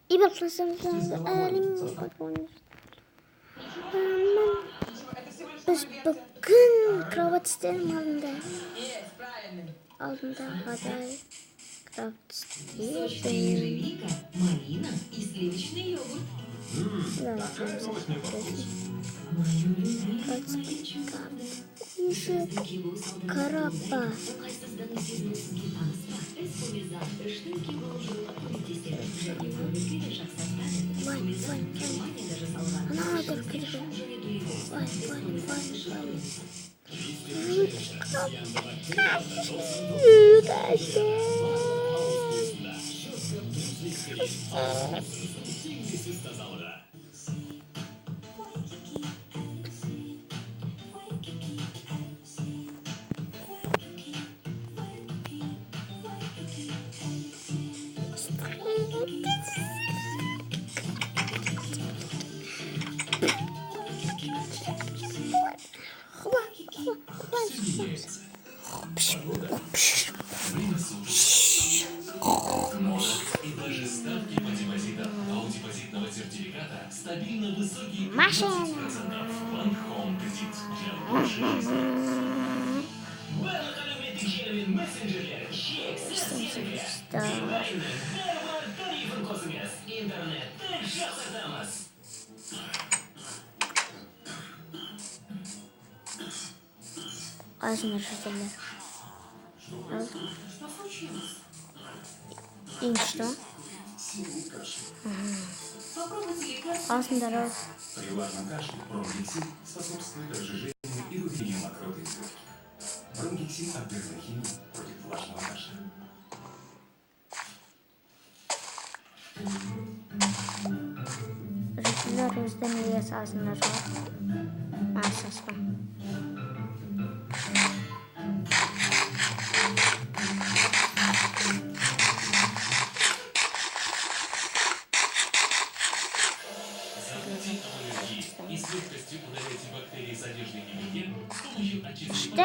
И болсаңыз әлем біз бүгін кровать істерім алдында ғадай кровать істерім. Малина и сливочный йогурт. Карапа. Она только машина. Азмер жителер. Что случилось? И что? Попробуйте лекарство. Здоров. При влажном кашле бронхексин способствует разжижению и выделению мокроты из легких. Бронхексин от дермохимии против влажного кашля. Жителер өздеріне азмер масасы. И с легкостью удаляйте бактерии с одежды и белья с помощью очистки.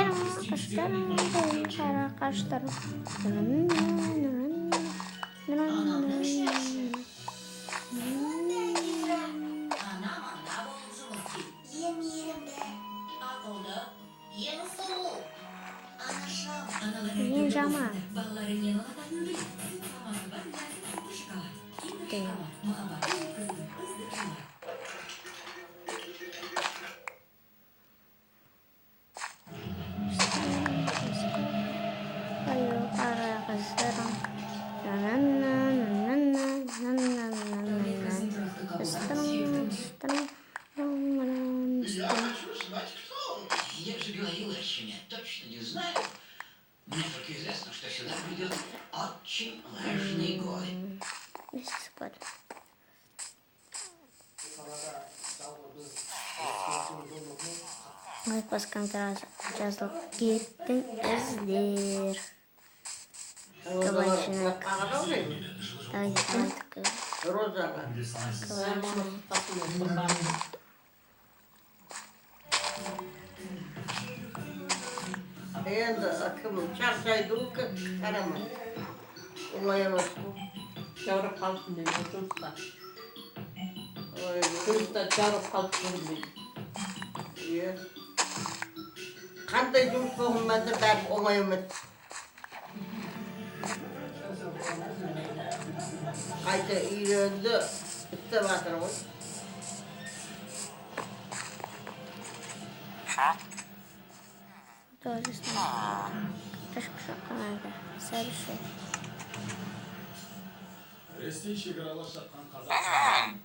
Я же говорила, что я точно не знаю. Мне только известно, что сюда придет очень важный гость. Выпуском жаздық кеттің іздер. Кабачинок. Розаға. Енді кім шаршайды қарамай. Оңай емес қой. Жарып қалсын дейді тұрыста. Ой, Тұрыста жарып қалсын дейді. иә. Қандай жұмыс болмады бәрі оңай емес. Қайта үйренді, істеп жатыр ғой. Тоже снова. Крышка шоколада. Сәріші. Ресей шекаралас жатқан Қазақстан.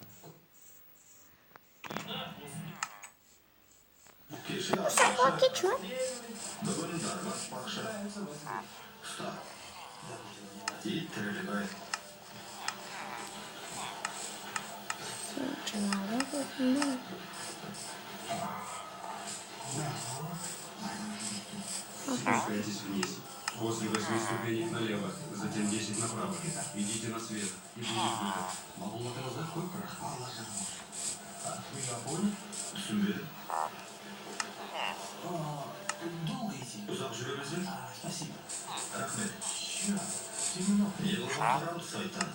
Сақла кетші ма? Бүгін дарбас бақша. Ұста. Ит тірілігай. Чымалы бұдың. Спускайтесь вниз. После 8 ступенек налево, затем 10 направо. Идите на свет и будет выход. Могу глаза какой крахмал. Вы запомнили? Сюда. Долго идти? Uzak süremezsin. Спасибо. Rahmet. Черт, темно. Yılmaz Saytan.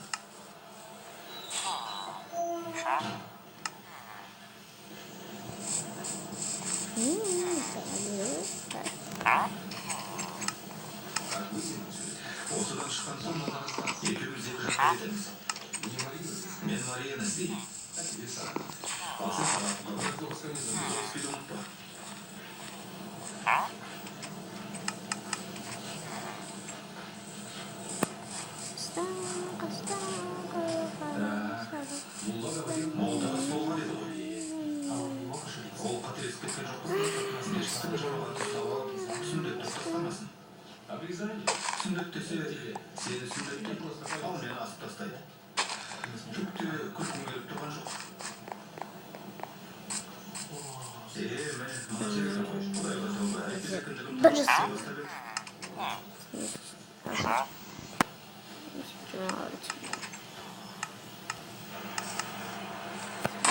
Осыдан шыққан соң екеуміз екі жаққа кетеміз. Мен Марияны іздеймін. Тебе саған. Ал сен Саратовқа бірді осқанезді велосипед ұмытпа. Молдаға солға деді ғой. Ол қателесіп кеткен жоқ па? Ешқандай жауабын тастауға сүндетті тастамасын. Обрезание? Сүндет десе, сені сүндетті ал мені асып тастайды. Жүкте күлкім келіп тұрған жоқ. Міне, мына жерге қой. Құдайға тәуба, әйтпесе кіндігім Бірінші.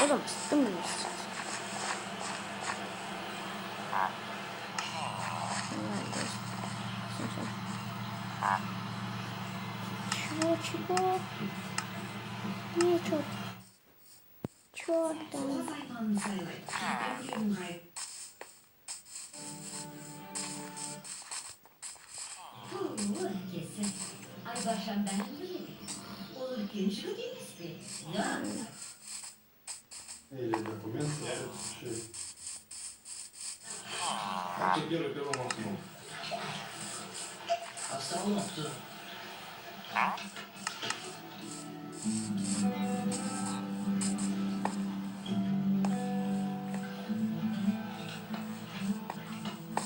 Oğlum sıktım bunu işte. Чего? Ничего. Чё там? Sola sayfanını sayılayım. Yapıyorum gayet. Kesin. Ay başım ben bileyim. Olur ki şunu değil mi? Ya. Или документ, Это первый максимум. Hasta olmuştu.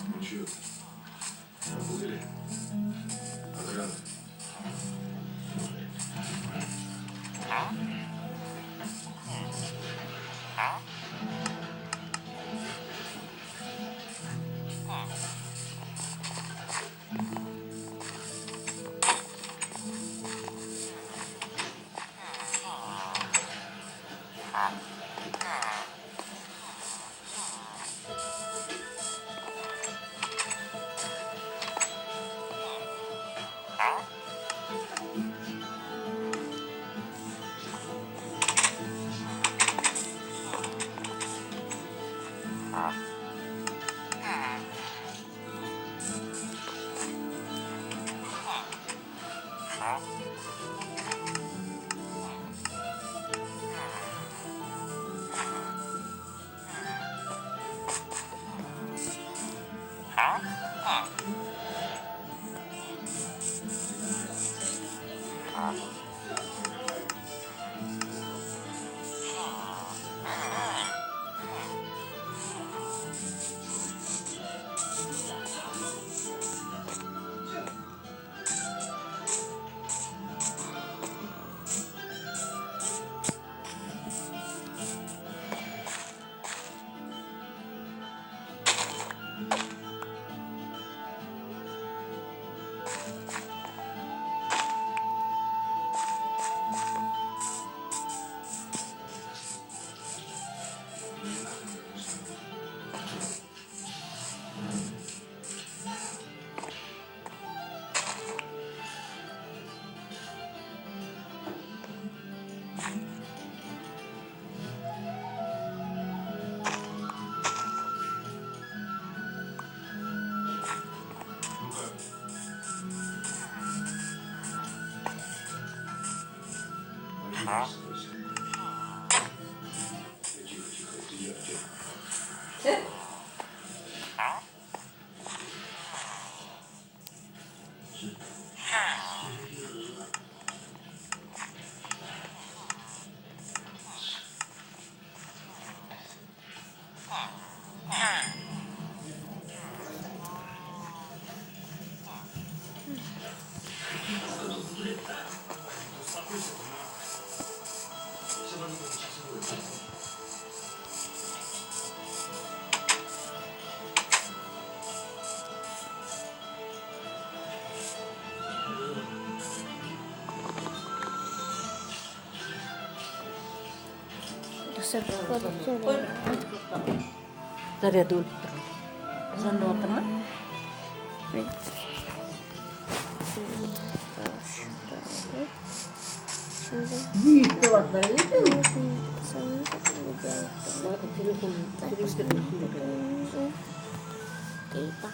Ну чё? Были? Охрана. Заряды өліп тұр. Жанып отыр ма? Şimdi Büyük de var. Böyle sana Telefon, telefon. Kita